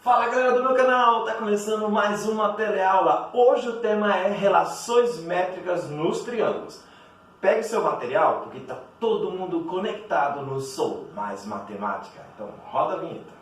Fala galera do meu canal, tá começando mais uma teleaula. Hoje o tema é relações métricas nos triângulos. Pegue seu material porque tá todo mundo conectado no Sou Mais Matemática. Então roda a vinheta.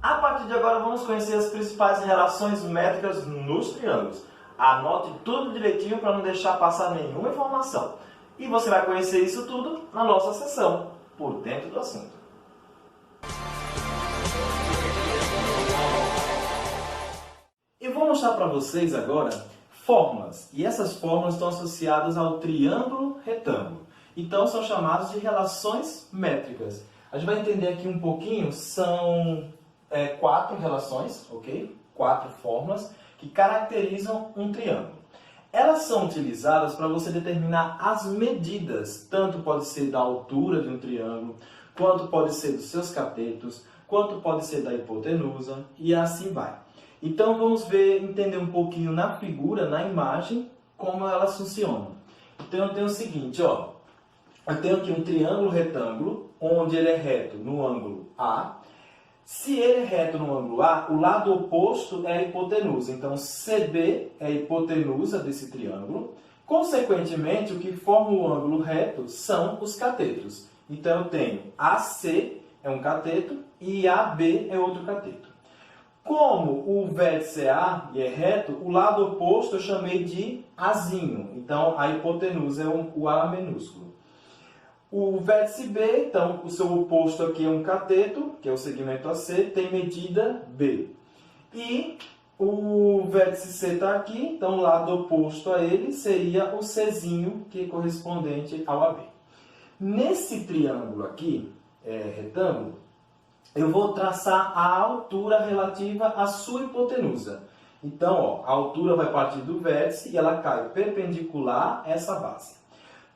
A partir de agora vamos conhecer as principais relações métricas nos triângulos. Anote tudo direitinho para não deixar passar nenhuma informação. E você vai conhecer isso tudo na nossa sessão, Por Dentro do Assunto. Eu vou mostrar para vocês agora fórmulas. E essas fórmulas estão associadas ao triângulo retângulo. Então são chamadas de relações métricas. A gente vai entender aqui um pouquinho, são 4 relações, ok? 4 fórmulas que caracterizam um triângulo. Elas são utilizadas para você determinar as medidas, tanto pode ser da altura de um triângulo, quanto pode ser dos seus catetos, quanto pode ser da hipotenusa e assim vai. Então vamos entender um pouquinho na figura, na imagem, como elas funcionam. Então eu tenho o seguinte, ó, eu tenho aqui um triângulo retângulo, onde ele é reto no ângulo A. Se ele é reto no ângulo A, o lado oposto é a hipotenusa. Então, CB é a hipotenusa desse triângulo. Consequentemente, o que forma o ângulo reto são os catetos. Então, eu tenho AC é um cateto e AB é outro cateto. Como o vértice é A e é reto, o lado oposto eu chamei de Azinho. Então, a hipotenusa é o A minúsculo. O vértice B, então, o seu oposto aqui é um cateto, que é o segmento AC, tem medida B. E o vértice C está aqui, então o lado oposto a ele seria o Czinho, que é correspondente ao AB. Nesse triângulo aqui, retângulo, eu vou traçar a altura relativa à sua hipotenusa. Então, ó, a altura vai partir do vértice e ela cai perpendicular a essa base.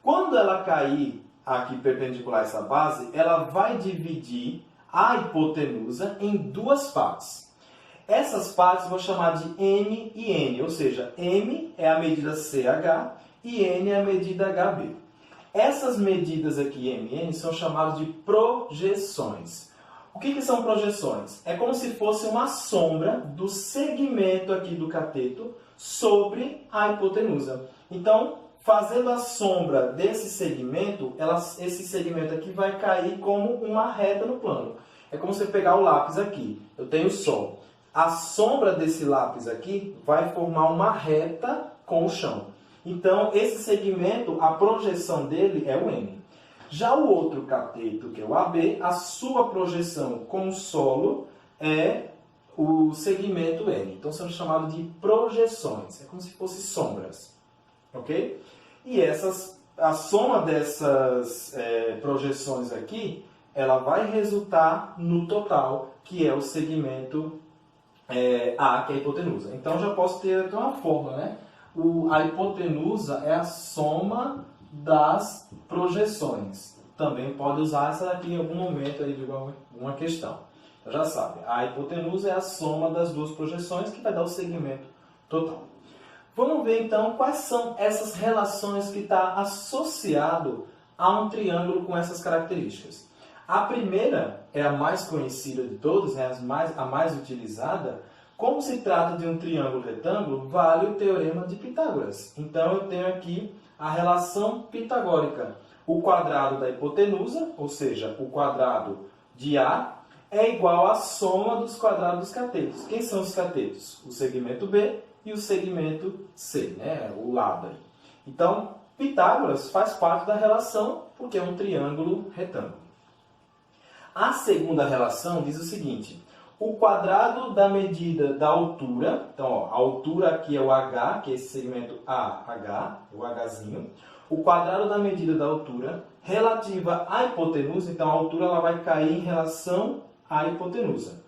Quando ela cair aqui perpendicular a essa base, ela vai dividir a hipotenusa em duas partes. Essas partes eu vou chamar de M e N, ou seja, M é a medida CH e N é a medida HB. Essas medidas aqui, M e N, são chamadas de projeções. O que são projeções? É como se fosse uma sombra do segmento aqui do cateto sobre a hipotenusa. Então, fazendo a sombra desse segmento, esse segmento aqui vai cair como uma reta no plano. É como você pegar o lápis aqui. Eu tenho o Sol. A sombra desse lápis aqui vai formar uma reta com o chão. Então, esse segmento, a projeção dele é o M. Já o outro cateto, que é o AB, a sua projeção com o solo é o segmento N. Então, são chamados de projeções. É como se fossem sombras. Ok? E a soma dessas projeções aqui, ela vai resultar no total, que é o segmento A, que é a hipotenusa. Então, já posso ter uma fórmula, né? A hipotenusa é a soma das projeções. Também pode usar essa daqui em algum momento aí de alguma questão. Então, já sabe, a hipotenusa é a soma das duas projeções, que vai dar o segmento total. Vamos ver então quais são essas relações que estão associadas a um triângulo com essas características. A primeira é a mais conhecida de todas, a mais utilizada. Como se trata de um triângulo retângulo, vale o teorema de Pitágoras. Então eu tenho aqui a relação pitagórica. O quadrado da hipotenusa, ou seja, o quadrado de A, é igual à soma dos quadrados dos catetos. Quem são os catetos? O segmento B e o segmento C, né? O lado aí. Então, Pitágoras faz parte da relação porque é um triângulo retângulo. A segunda relação diz o seguinte: o quadrado da medida da altura, então ó, a altura aqui é o H, que é esse segmento AH, o Hzinho. O quadrado da medida da altura relativa à hipotenusa, então a altura ela vai cair em relação à hipotenusa.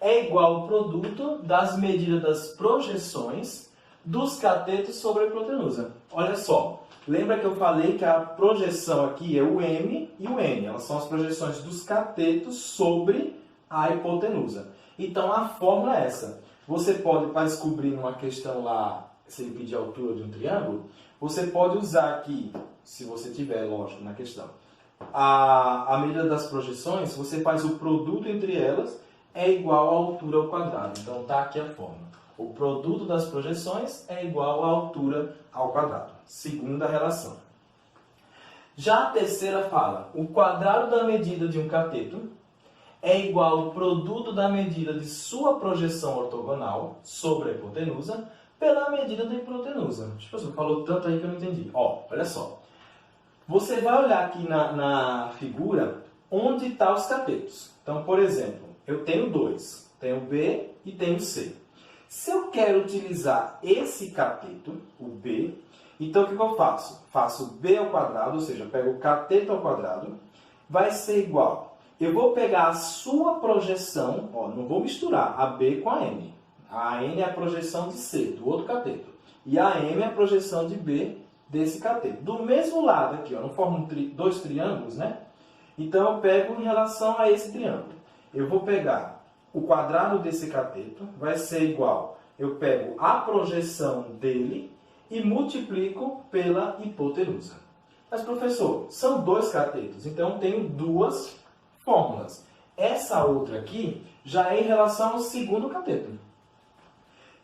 é igual ao produto das medidas das projeções dos catetos sobre a hipotenusa. Olha só, lembra que eu falei que a projeção aqui é o M e o N. Elas são as projeções dos catetos sobre a hipotenusa. Então a fórmula é essa. Você pode, para descobrir numa questão lá, se ele pedir a altura de um triângulo, você pode usar aqui, se você tiver, lógico, na questão, a medida das projeções, você faz o produto entre elas, é igual à altura ao quadrado. Então está aqui a fórmula. O produto das projeções é igual à altura ao quadrado. Segunda relação. Já a terceira fala, o quadrado da medida de um cateto é igual ao produto da medida de sua projeção ortogonal sobre a hipotenusa pela medida da hipotenusa. Tipo assim, falou tanto aí que eu não entendi. Ó, olha só. Você vai olhar aqui na figura onde estão os catetos. Então, por exemplo, eu tenho dois. Tenho B e tenho C. Se eu quero utilizar esse cateto, o B, então o que eu faço? Faço B ao quadrado, ou seja, pego o cateto ao quadrado, vai ser igual. Eu vou pegar a sua projeção, ó, não vou misturar a B com a M. A N é a projeção de C, do outro cateto. E a M é a projeção de B desse cateto. Do mesmo lado aqui, ó, não formam dois triângulos, né? Então eu pego em relação a esse triângulo. Eu vou pegar o quadrado desse cateto, vai ser igual. Eu pego a projeção dele e multiplico pela hipotenusa. Mas, professor, são dois catetos, então eu tenho duas fórmulas. Essa outra aqui já é em relação ao segundo cateto.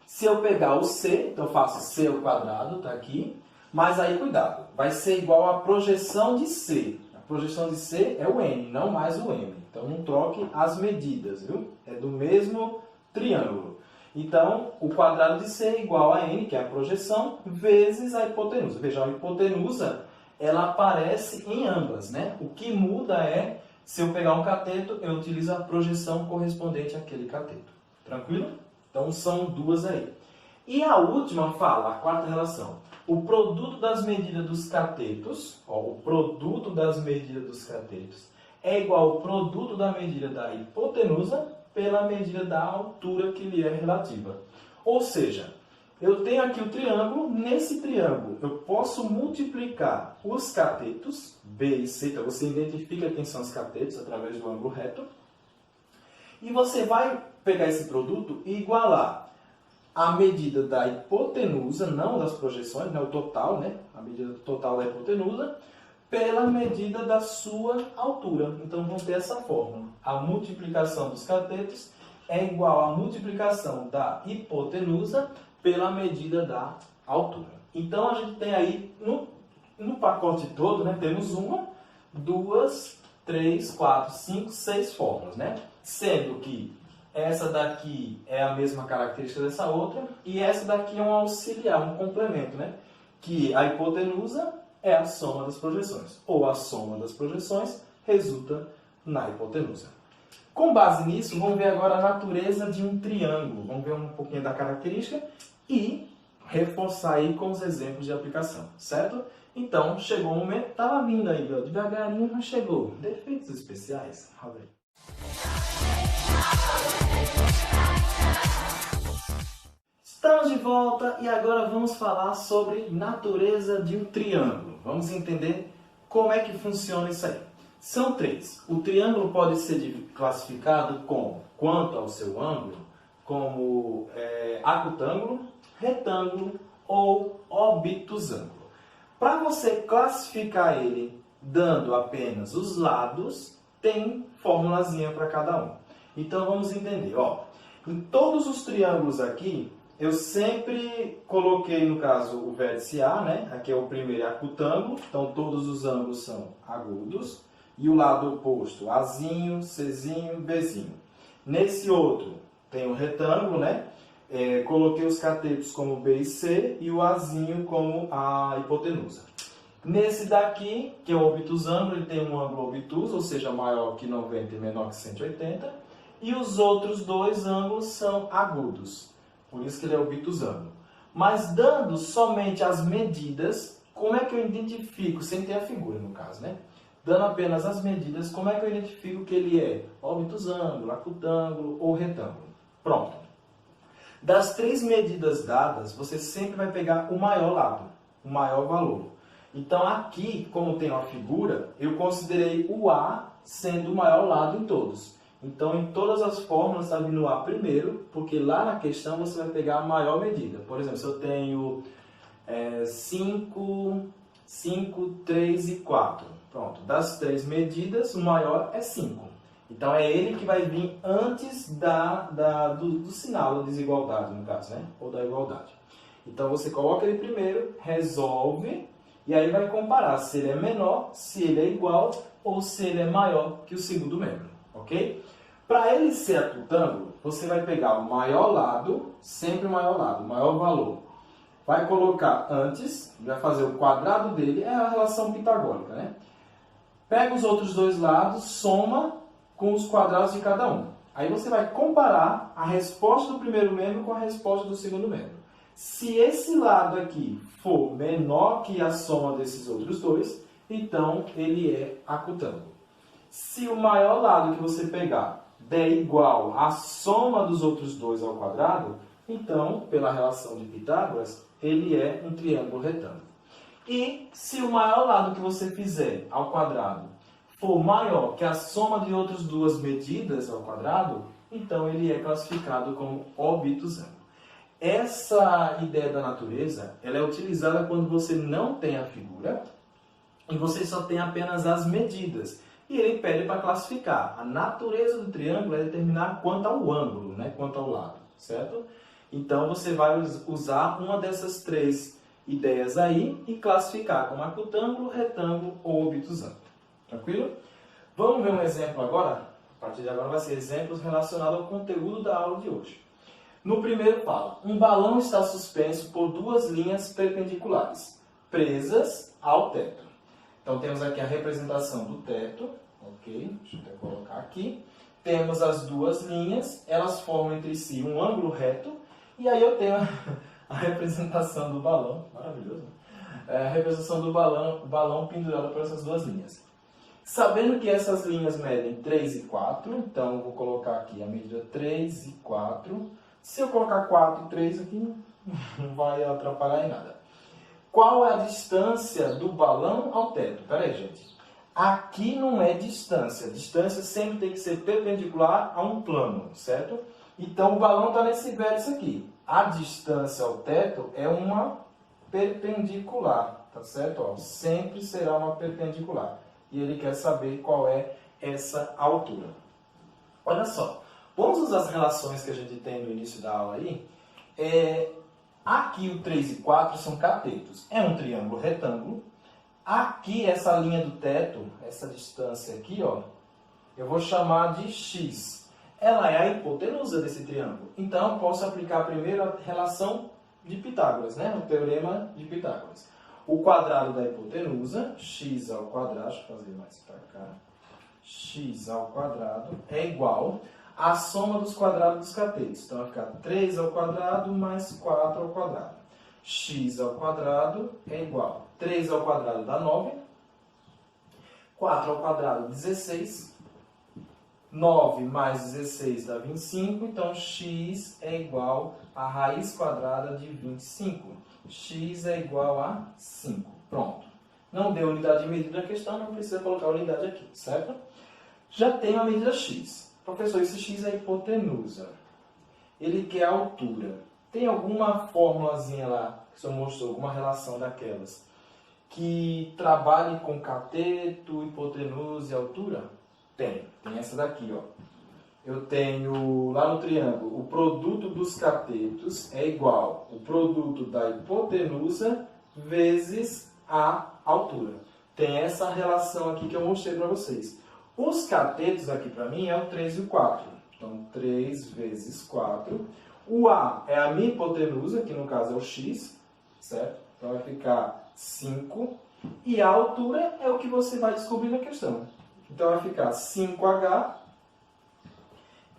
Se eu pegar o C, então eu faço C ao quadrado, tá aqui. Mas aí, cuidado, vai ser igual à projeção de C. A projeção de C é o N, não mais o M. Então, não troque as medidas, viu? É do mesmo triângulo. Então, o quadrado de C é igual a N, que é a projeção, vezes a hipotenusa. Veja, a hipotenusa, ela aparece em ambas, né? O que muda é, se eu pegar um cateto, eu utilizo a projeção correspondente àquele cateto. Tranquilo? Então, são duas aí. E a última fala, a quarta relação. O produto das medidas dos catetos, ó, o produto das medidas dos catetos é igual ao produto da medida da hipotenusa pela medida da altura que lhe é relativa. Ou seja, eu tenho aqui o triângulo, nesse triângulo eu posso multiplicar os catetos, B e C, então você identifica quem são os catetos através do ângulo reto, e você vai pegar esse produto e igualar a medida da hipotenusa, não das projeções, né, o total, né, a medida total da hipotenusa, pela medida da sua altura. Então, vamos ter essa fórmula. A multiplicação dos catetos é igual à multiplicação da hipotenusa pela medida da altura. Então, a gente tem aí, no pacote todo, né, temos uma, duas, três, quatro, cinco, seis fórmulas, né? Sendo que essa daqui é a mesma característica dessa outra, e essa daqui é um auxiliar, um complemento, né? Que a hipotenusa é a soma das projeções, ou a soma das projeções resulta na hipotenusa. Com base nisso, vamos ver agora a natureza de um triângulo. Vamos ver um pouquinho da característica e reforçar aí com os exemplos de aplicação, certo? Então, chegou o momento, estava vindo aí, ó, devagarinho, mas chegou. Defeitos especiais, roda aí. Estamos de volta e agora vamos falar sobre natureza de um triângulo. Vamos entender como é que funciona isso aí. São três. O triângulo pode ser classificado como, quanto ao seu ângulo, como acutângulo, retângulo ou obtusângulo. Para você classificar ele dando apenas os lados, tem formulazinha para cada um. Então vamos entender. Ó, em todos os triângulos aqui, eu sempre coloquei, no caso, o vértice A, né? Aqui é o primeiro acutângulo, então todos os ângulos são agudos. E o lado oposto, Azinho, Czinho, Bzinho. Nesse outro, tem o retângulo, né? Coloquei os catetos como B e C e o Azinho como a hipotenusa. Nesse daqui, que é o obtusângulo, ele tem um ângulo obtuso, ou seja, maior que 90 e menor que 180. E os outros dois ângulos são agudos. Por isso que ele é obtusângulo. Mas dando somente as medidas, como é que eu identifico, sem ter a figura no caso, né? dando apenas as medidas, como é que eu identifico que ele é obtusângulo, acutângulo ou retângulo? Pronto. Das 3 medidas dadas, você sempre vai pegar o maior lado, o maior valor. Então aqui, como tem uma figura, eu considerei o A sendo o maior lado em todos. Então em todas as fórmulas está vindo o A primeiro, porque lá na questão você vai pegar a maior medida. Por exemplo, se eu tenho 5, 3 e 4. Pronto, das 3 medidas, o maior é 5. Então é ele que vai vir antes do sinal da desigualdade, no caso, né? Ou da igualdade. Então você coloca ele primeiro, resolve, e aí vai comparar se ele é menor, se ele é igual ou se ele é maior que o segundo membro, ok? Para ele ser acutângulo, você vai pegar o maior lado, sempre o maior lado, o maior valor. Vai colocar antes, vai fazer o quadrado dele, é a relação pitagórica, né? Pega os outros dois lados, soma com os quadrados de cada um. Aí você vai comparar a resposta do primeiro membro com a resposta do segundo membro. Se esse lado aqui for menor que a soma desses outros dois, então ele é acutângulo. Se o maior lado que você pegar der igual à soma dos outros dois ao quadrado, então, pela relação de Pitágoras, ele é um triângulo retângulo. E se o maior lado que você fizer ao quadrado for maior que a soma de outras duas medidas ao quadrado, então ele é classificado como obtusângulo. Essa ideia da natureza, ela é utilizada quando você não tem a figura e você só tem apenas as medidas. E ele pede para classificar. A natureza do triângulo é determinar quanto ao ângulo, né? Quanto ao lado, certo? Então você vai usar uma dessas 3 ideias aí e classificar como acutângulo, retângulo ou obtusângulo. Tranquilo? Vamos ver um exemplo agora? A partir de agora vai ser exemplos relacionados ao conteúdo da aula de hoje. No primeiro fala, um balão está suspenso por 2 linhas perpendiculares, presas ao teto. Então temos aqui a representação do teto, ok? Deixa eu até colocar aqui. Temos as 2 linhas, elas formam entre si um ângulo reto, e aí eu tenho a representação do balão, maravilhoso, né? A representação do balão pendurado por essas 2 linhas. Sabendo que essas linhas medem 3 e 4, então eu vou colocar aqui a medida 3 e 4. Se eu colocar 4 e 3 aqui, não vai atrapalhar em nada. Qual é a distância do balão ao teto? Pera aí, gente. Aqui não é distância. Distância sempre tem que ser perpendicular a um plano, certo? Então o balão está nesse vértice aqui. A distância ao teto é uma perpendicular, tá certo? Ó, sempre será uma perpendicular. E ele quer saber qual é essa altura. Olha só, vamos usar as relações que a gente tem no início da aula aí. Aqui o 3 e 4 são catetos. É um triângulo retângulo. Aqui essa linha do teto, essa distância aqui, ó, eu vou chamar de x. Ela é a hipotenusa desse triângulo. Então eu posso aplicar primeiro a relação de Pitágoras, né? O teorema de Pitágoras. O quadrado da hipotenusa, x ao quadrado, deixa eu fazer mais para cá, x ao quadrado é igual à soma dos quadrados dos catetos. Então vai ficar 3 ao quadrado mais 4 ao quadrado. X ao quadrado é igual a 3 ao quadrado dá 9, 4 ao quadrado 16, 9 mais 16 dá 25, então x é igual a raiz quadrada de 25. X é igual a 5. Pronto. Não deu unidade de medida na questão, não precisa colocar a unidade aqui, certo? Já tenho a medida x. Professor, esse x é a hipotenusa. Ele quer a altura. Tem alguma formulazinha lá, que o senhor mostrou, alguma relação daquelas, que trabalhe com cateto, hipotenusa e altura? Tem essa daqui, ó. Eu tenho lá no triângulo, o produto dos catetos é igual ao produto da hipotenusa vezes a altura. Tem essa relação aqui que eu mostrei para vocês. Os catetos aqui para mim é o 3 e o 4. Então, 3 vezes 4. O A é a minha hipotenusa, que no caso é o x, certo? Então vai ficar 5. E a altura é o que você vai descobrir na questão. Então vai ficar 5h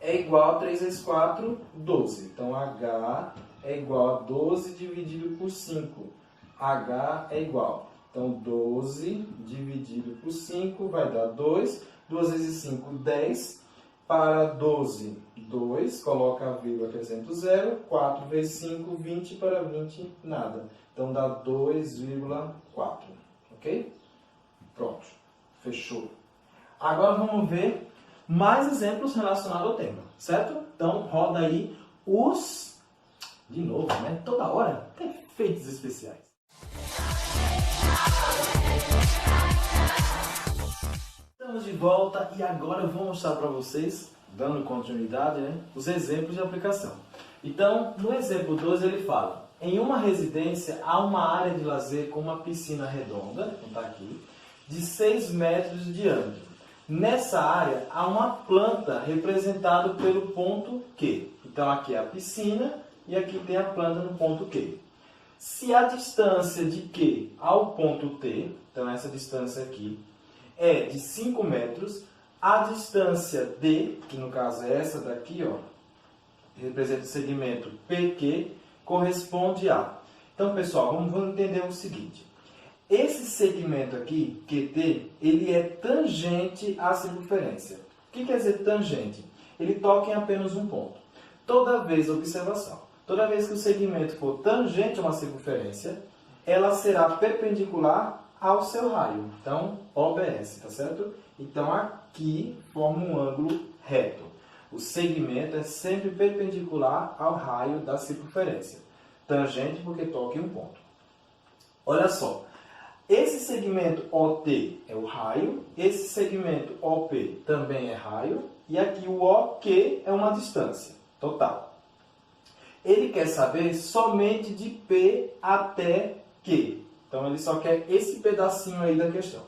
é igual a 3 vezes 4, 12. Então h é igual a 12 dividido por 5. h é igual. Então, 12 dividido por 5 vai dar 2. 2 vezes 5, 10. Para 12, 2. Coloca a vírgula, acrescenta o 0. 4 vezes 5, 20. Para 20, nada. Então, dá 2,4. Ok? Pronto. Fechou. Agora, vamos ver mais exemplos relacionados ao tema. Certo? Então, roda aí os... De novo, né? Toda hora. Efeitos especiais. Estamos de volta e agora eu vou mostrar para vocês, dando continuidade, né, os exemplos de aplicação. Então, no exemplo 2 ele fala: em uma residência há uma área de lazer com uma piscina redonda, não está aqui, de 6 metros de diâmetro. Nessa área há uma planta representada pelo ponto Q. Então aqui é a piscina e aqui tem a planta no ponto Q. Se a distância de Q ao ponto T, então essa distância aqui, é de 5 metros, a distância D, que no caso é essa daqui, ó, representa o segmento PQ, corresponde a... Então, pessoal, vamos entender o seguinte. Esse segmento aqui, QT, ele é tangente à circunferência. O que quer dizer tangente? Ele toca em apenas um ponto. Toda vez, observação, toda vez que o segmento for tangente a uma circunferência, ela será perpendicular ao seu raio. Então, OBS, tá certo? Então, aqui forma um ângulo reto. O segmento é sempre perpendicular ao raio da circunferência. Tangente porque toca em um ponto. Olha só. Esse segmento OT é o raio. Esse segmento OP também é raio. E aqui o OQ é uma distância total. Ele quer saber somente de P até Q. Então, ele só quer esse pedacinho aí da questão.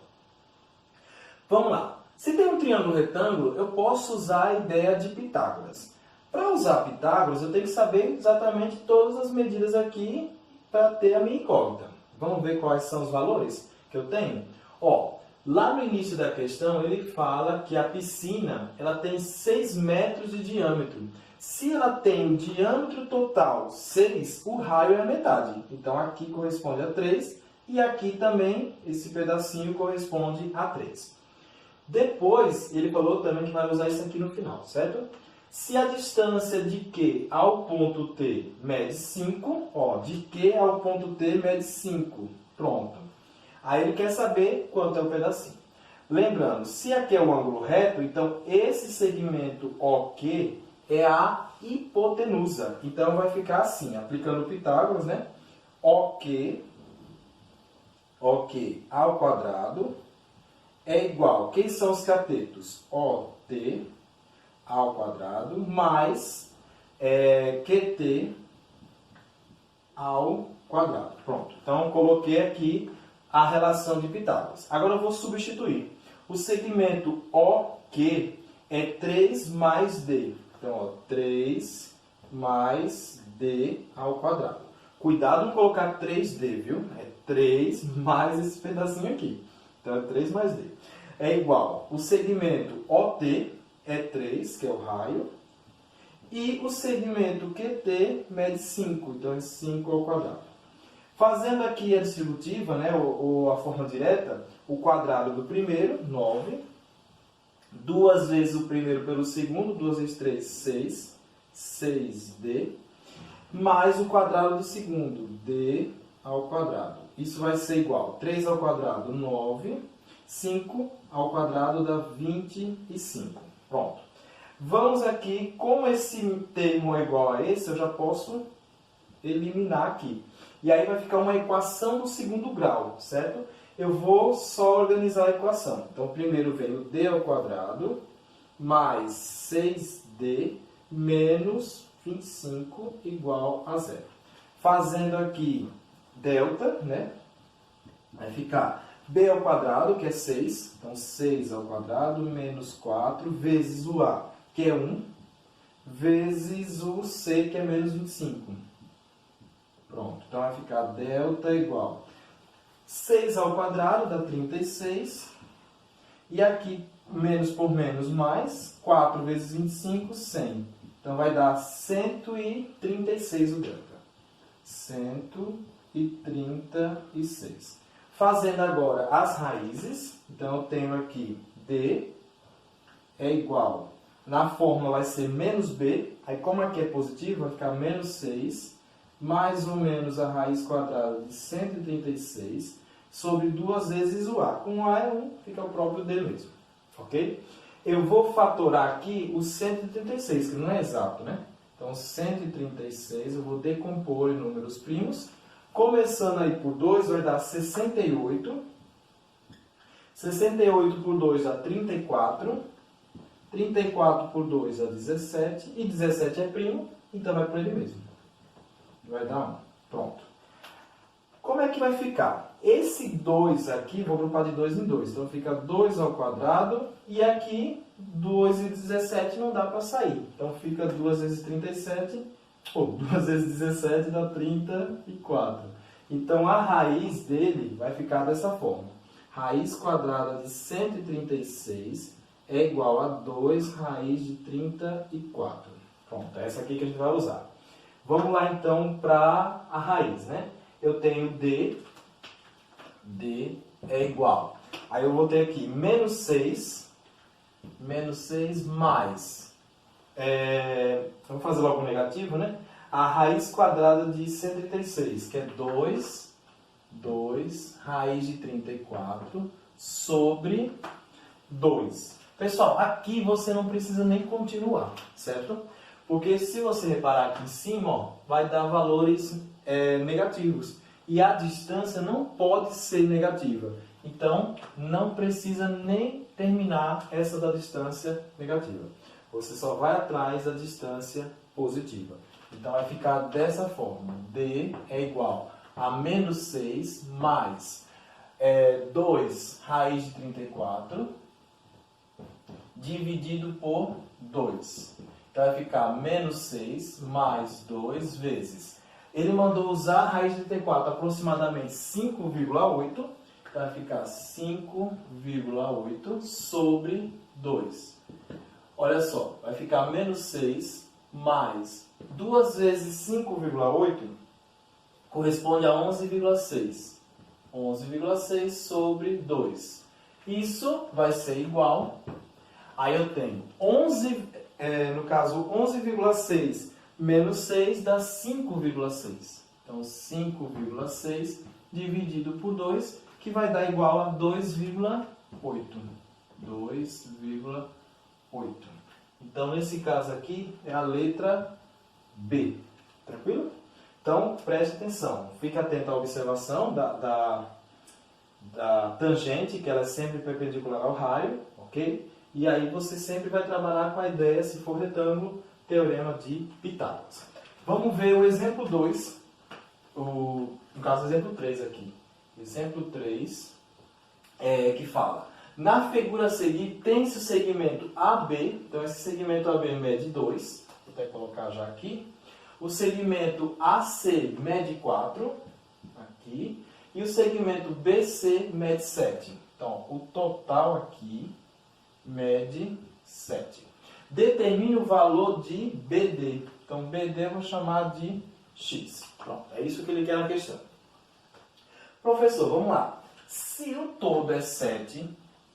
Vamos lá. Se tem um triângulo retângulo, eu posso usar a ideia de Pitágoras. Para usar Pitágoras, eu tenho que saber exatamente todas as medidas aqui para ter a minha incógnita. Vamos ver quais são os valores que eu tenho? Ó, lá no início da questão, ele fala que a piscina ela tem 6 metros de diâmetro. Se ela tem o diâmetro total 6, o raio é a metade. Então, aqui corresponde a 3. E aqui também, esse pedacinho corresponde a 3. Depois, ele falou também que vai usar isso aqui no final, certo? Se a distância de Q ao ponto T mede 5, ó, de Q ao ponto T mede 5. Pronto. Aí ele quer saber quanto é o pedacinho. Lembrando, se aqui é um ângulo reto, então esse segmento OQ é a hipotenusa. Então vai ficar assim, aplicando Pitágoras, né? OQ ao quadrado é igual, quem são os catetos? OT ao quadrado mais QT ao quadrado. Pronto. Então, coloquei aqui a relação de Pitágoras. Agora eu vou substituir. O segmento OQ é 3 mais D. Então, ó, 3 mais D ao quadrado. Cuidado em colocar 3D, viu? É 3 mais esse pedacinho aqui. Então, é 3 mais D. É igual, o segmento OT é 3, que é o raio, e o segmento QT mede 5, então é 5 ao quadrado. Fazendo aqui a distributiva, né, ou a forma direta, o quadrado do primeiro, 9, 2 vezes o primeiro pelo segundo, 2 vezes 3, 6, 6D, mais o quadrado do segundo, D ao quadrado. Isso vai ser igual, 3 ao quadrado, 9, 5 ao quadrado dá 25. Pronto. Vamos aqui, como esse termo é igual a esse, eu já posso eliminar aqui. E aí vai ficar uma equação do segundo grau, certo? Eu vou só organizar a equação. Então, primeiro vem o d ao quadrado mais 6d menos 25 igual a zero. Fazendo aqui delta, né? Vai ficar b ao quadrado, que é 6. Então, 6 ao quadrado menos 4 vezes o a, que é 1, vezes o c, que é menos 25. Pronto. Então, vai ficar delta igual 6 ao quadrado dá 36. E aqui, menos por menos mais, 4 vezes 25, 100. Então, vai dar 136 o delta. 136. Fazendo agora as raízes, então eu tenho aqui D é igual, na fórmula vai ser menos B, aí como aqui é positivo, vai ficar menos 6, mais ou menos a raiz quadrada de 136, sobre 2 vezes o A. Com o A é 1, fica o próprio D mesmo, ok? Eu vou fatorar aqui o 136, que não é exato, né? Então, 136 eu vou decompor em números primos. Começando aí por 2, vai dar 68. 68 por 2 dá 34. 34 por 2 dá 17. E 17 é primo, então vai por ele mesmo. Vai dar 1. Pronto. Como é que vai ficar? Esse 2 aqui, vou agrupar de 2 em 2. Então, fica 2 ao quadrado. E aqui, 2 e 17 não dá para sair. Então, fica 2 vezes 37. Ou 2 vezes 17 dá 34. Então, a raiz dele vai ficar dessa forma. Raiz quadrada de 136 é igual a 2 raiz de 34. Pronto, é essa aqui que a gente vai usar. Vamos lá, então, para a raiz, né? Eu tenho D é igual. Aí eu vou ter aqui menos 6 mais... vamos fazer logo o negativo, né? A raiz quadrada de 136, que é 2 raiz de 34 sobre 2. Pessoal, aqui você não precisa nem continuar, certo? Porque se você reparar aqui em cima, ó, vai dar valores negativos. E a distância não pode ser negativa. Então, não precisa nem terminar essa da distância negativa. Você só vai atrás da distância positiva. Então, vai ficar dessa forma. D é igual a menos 6 mais 2 raiz de 34 dividido por 2. Então, vai ficar menos 6 mais 2 vezes. Ele mandou usar a raiz de 34 aproximadamente 5,8. Então, vai ficar 5,8 sobre 2. Olha só, vai ficar menos 6 mais 2 vezes 5,8 corresponde a 11,6. 11,6 sobre 2. Isso vai ser igual. Aí eu tenho 11, no caso 11,6 menos 6 dá 5,6. Então 5,6 dividido por 2, que vai dar igual a 2,8. 2,8. Então, nesse caso aqui, é a letra B. Tranquilo? Então, preste atenção. Fique atento à observação da tangente, que ela é sempre perpendicular ao raio, ok? E aí você sempre vai trabalhar com a ideia, se for retângulo, teorema de Pitágoras. Vamos ver o exemplo 2, no caso, o exemplo 3 aqui. Exemplo 3, que fala: na figura a seguir, tem-se o segmento AB, então esse segmento AB mede 2, vou até colocar já aqui. O segmento AC mede 4, aqui, e o segmento BC mede 7. Então, o total aqui mede 7. Determine o valor de BD. Então, BD eu vou chamar de X. Pronto, é isso que ele quer na questão. Professor, vamos lá. Se o todo é 7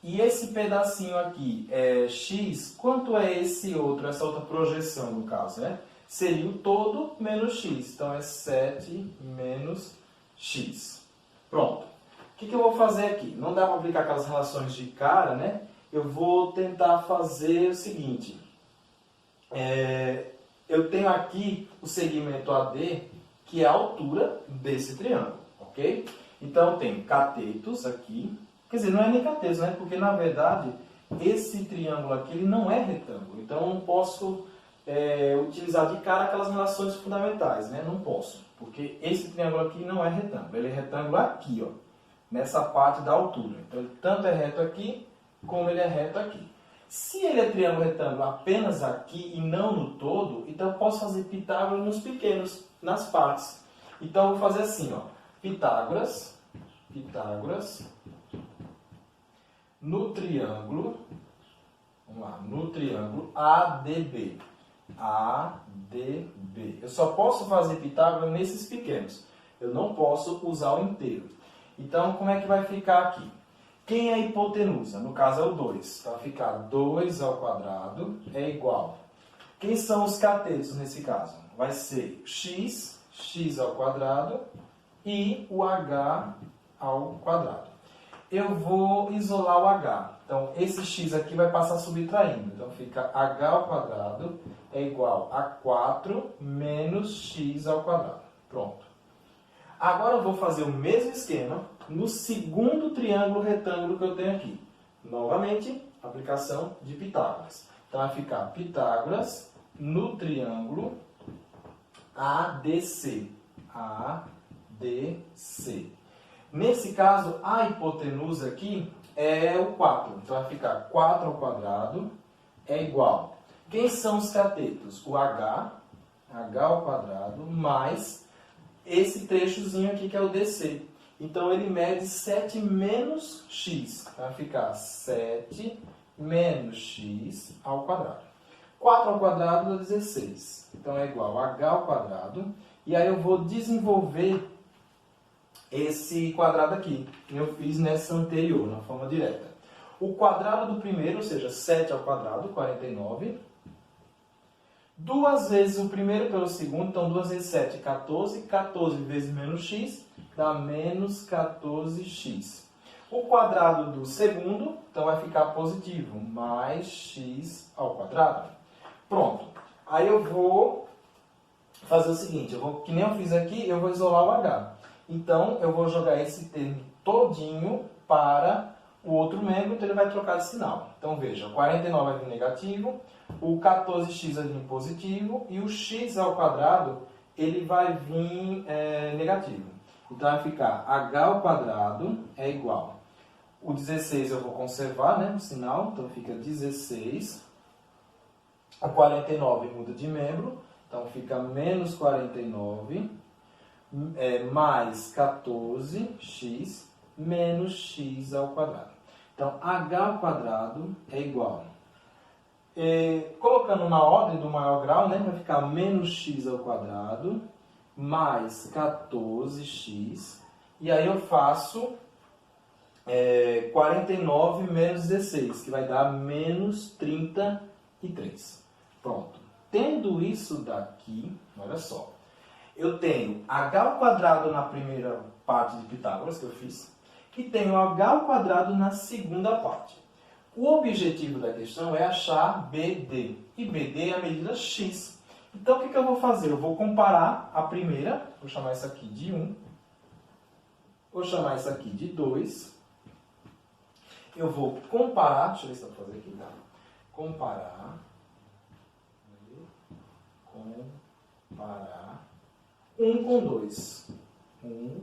e esse pedacinho aqui é X, quanto é essa outra projeção no caso, né? Seria o todo menos X. Então, é 7 menos X. Pronto. O que eu vou fazer aqui? Não dá para aplicar aquelas relações de cara, né? Eu vou tentar fazer o seguinte. Eu tenho aqui o segmento AD, que é a altura desse triângulo, ok? Então, eu tenho catetos aqui. Quer dizer, não é nem catetos, né? Porque, na verdade, esse triângulo aqui ele não é retângulo. Então, eu não posso utilizar de cara aquelas relações fundamentais, né? Não posso. Porque esse triângulo aqui não é retângulo. Ele é retângulo aqui, ó. Nessa parte da altura. Então, ele tanto é reto aqui, como ele é reto aqui. Se ele é triângulo retângulo apenas aqui e não no todo, então eu posso fazer Pitágoras nos pequenos, nas partes. Então, eu vou fazer assim, ó. Pitágoras no triângulo, vamos lá, no triângulo ADB. ADB. Eu só posso fazer Pitágoras nesses pequenos. Eu não posso usar o inteiro. Então, como é que vai ficar aqui? Quem é a hipotenusa? No caso é o 2. Então vai ficar 2 ao quadrado é igual. Quem são os catetos nesse caso? Vai ser x ao quadrado e o h ao quadrado. Eu vou isolar o h. Então, esse x aqui vai passar subtraindo. Então, fica h ao quadrado é igual a 4 menos x ao quadrado. Pronto. Agora eu vou fazer o mesmo esquema no segundo triângulo retângulo que eu tenho aqui. Novamente, aplicação de Pitágoras. Então, vai ficar Pitágoras no triângulo ADC. ADC. Nesse caso, a hipotenusa aqui é o 4. Então, vai ficar 4 ao quadrado é igual. Quem são os catetos? O h ao quadrado, mais esse trechozinho aqui que é o DC. Então, ele mede 7 menos x. Vai ficar 7 menos x ao quadrado. 4 ao quadrado dá 16. Então, é igual a h ao quadrado. E aí eu vou desenvolver esse quadrado aqui, que eu fiz nessa anterior, na forma direta. O quadrado do primeiro, ou seja, 7 ao quadrado, 49. 2 vezes o primeiro pelo segundo, então 2 vezes 7, 14. 14 vezes menos x, dá menos 14x. O quadrado do segundo, então vai ficar positivo, mais x ao quadrado. Pronto. Aí eu vou fazer o seguinte, que nem eu fiz aqui, eu vou isolar o h. Então, eu vou jogar esse termo todinho para o outro membro, então ele vai trocar de sinal. Então, veja, o 49 vai vir negativo, o 14x vai vir positivo e o x ao quadrado ele vai vir negativo. Então, vai ficar h ao quadrado é igual. O 16 eu vou conservar, né, o sinal, então fica 16. O 49 muda de membro, então fica menos 49 mais 14x menos x ao quadrado. Então, h ao quadrado é igual. Colocando na ordem do maior grau, né, vai ficar menos x ao quadrado mais 14x. E aí eu faço 49 menos 16, que vai dar menos 33. Pronto. Tendo isso daqui, olha só. Eu tenho h ao quadrado na primeira parte de Pitágoras que eu fiz e tenho h ao quadrado na segunda parte. O objetivo da questão é achar BD. E BD é a medida x. Então, o que eu vou fazer? Eu vou comparar a primeira, vou chamar isso aqui de 1, vou chamar isso aqui de 2. Eu vou comparar, deixa eu ver se dá para fazer aqui, tá? Comparar 1 com 2. 1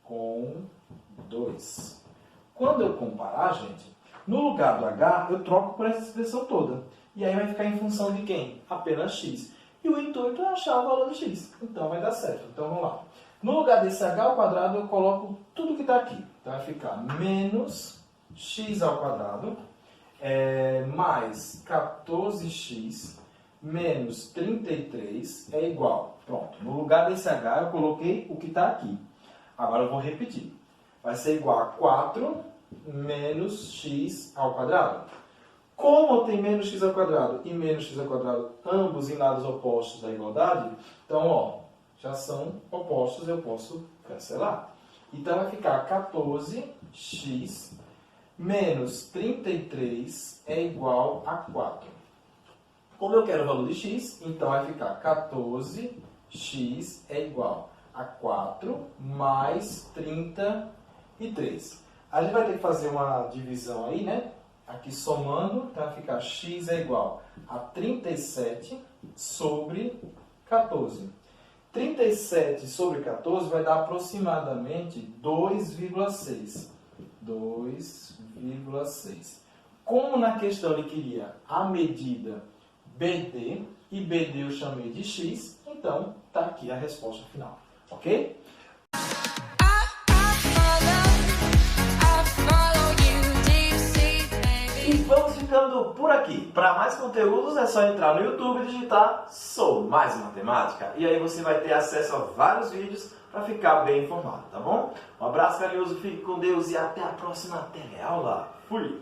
com 2. Quando eu comparar, gente, no lugar do h, eu troco por essa expressão toda. E aí vai ficar em função de quem? Apenas x. E o intuito é achar o valor de x. Então vai dar certo. Então vamos lá. No lugar desse h ao quadrado, eu coloco tudo que está aqui. Então vai ficar menos x ao quadrado mais 14x menos 33 é igual. Pronto. No lugar desse h, eu coloquei o que está aqui. Agora eu vou repetir. Vai ser igual a 4 menos x ao quadrado. Como tem menos x ao quadrado e menos x ao quadrado, ambos em lados opostos da igualdade, então, ó, já são opostos, eu posso cancelar. Então, vai ficar 14x menos 33 é igual a 4. Como eu quero o valor de x, então vai ficar 14x é igual a 4 mais 33. A gente vai ter que fazer uma divisão aí, né? Aqui somando, então vai ficar x é igual a 37 sobre 14. 37 sobre 14 vai dar aproximadamente 2,6. 2,6. Como na questão ele queria a medida BD, e BD eu chamei de x, então está aqui a resposta final. Ok? E vamos ficando por aqui. Para mais conteúdos é só entrar no YouTube e digitar Sou Mais Matemática. E aí você vai ter acesso a vários vídeos para ficar bem informado, tá bom? Um abraço carinhoso, fique com Deus e até a próxima teleaula. Fui!